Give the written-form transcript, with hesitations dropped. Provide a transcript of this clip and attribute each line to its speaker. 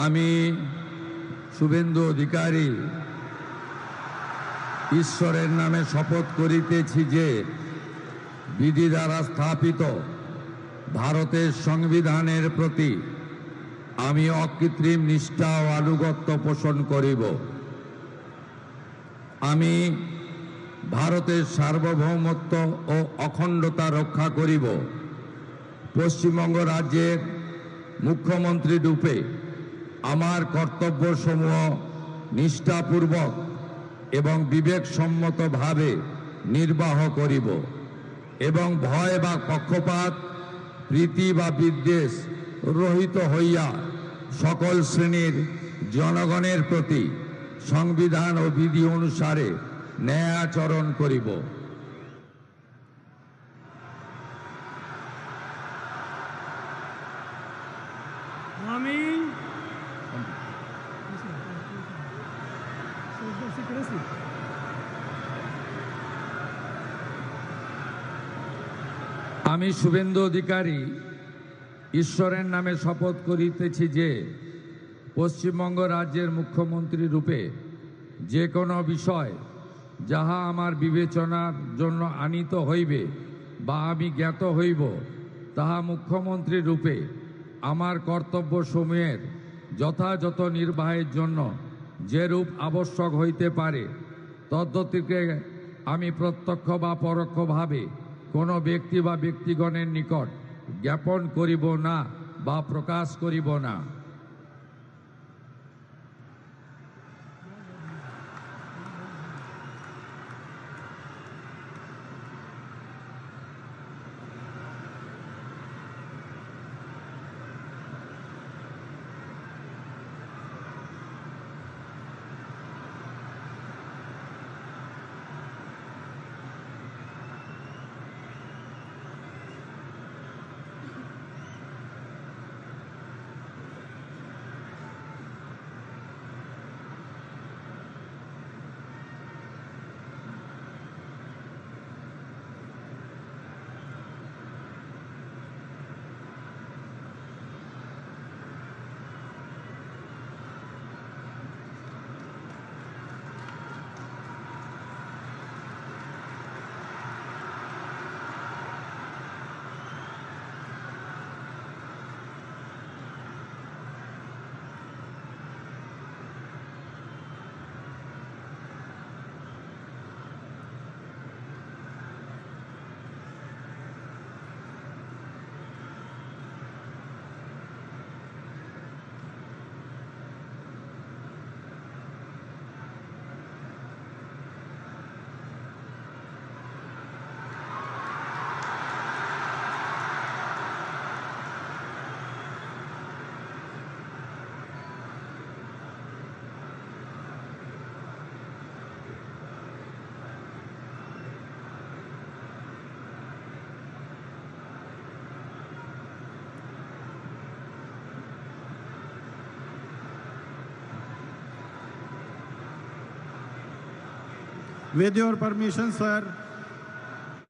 Speaker 1: আমি শুভেন্দু অধিকারী ঈশ্বরের নামে শপথ করিতেছি যে বিধি দ্বারা স্থাপিত ভারতের সংবিধানের প্রতি আমি অকৃত্রিম নিষ্ঠা ও আনুগত্য পোষণ করিব। আমি ভারতের সার্বভৌমত্ব ও অখণ্ডতা রক্ষা করিব। পশ্চিমবঙ্গ রাজ্যের মুখ্যমন্ত্রী রূপে আমার কর্তব্যসমূহ নিষ্ঠাপূর্বক এবং বিবেকসম্মতভাবে নির্বাহ করিব এবং ভয় বা পক্ষপাত, প্রীতি বা বিদ্বেষ রহিত হইয়া সকল শ্রেণীর জনগণের প্রতি সংবিধান ও বিধি অনুসারে ন্যায় আচরণ করিব। আমি শুভেন্দু অধিকারী ঈশ্বরের নামে শপথ করিতেছি যে পশ্চিমবঙ্গ রাজ্যের মুখ্যমন্ত্রী রূপে যে কোনো বিষয় যাহা আমার বিবেচনার জন্য আনীত হইবে বা আমি জ্ঞাত হইব, তাহা মুখ্যমন্ত্রী রূপে আমার কর্তব্যসমূহের যথাযথ নির্বাহের জন্য যেরূপ আবশ্যক হইতে পারে তদ্গতিকে আমি প্রত্যক্ষ বা পরোক্ষভাবে কোনো ব্যক্তি বা ব্যক্তিগণের নিকট জ্ঞাপন করিব না বা প্রকাশ করিব না।
Speaker 2: With your permission, sir.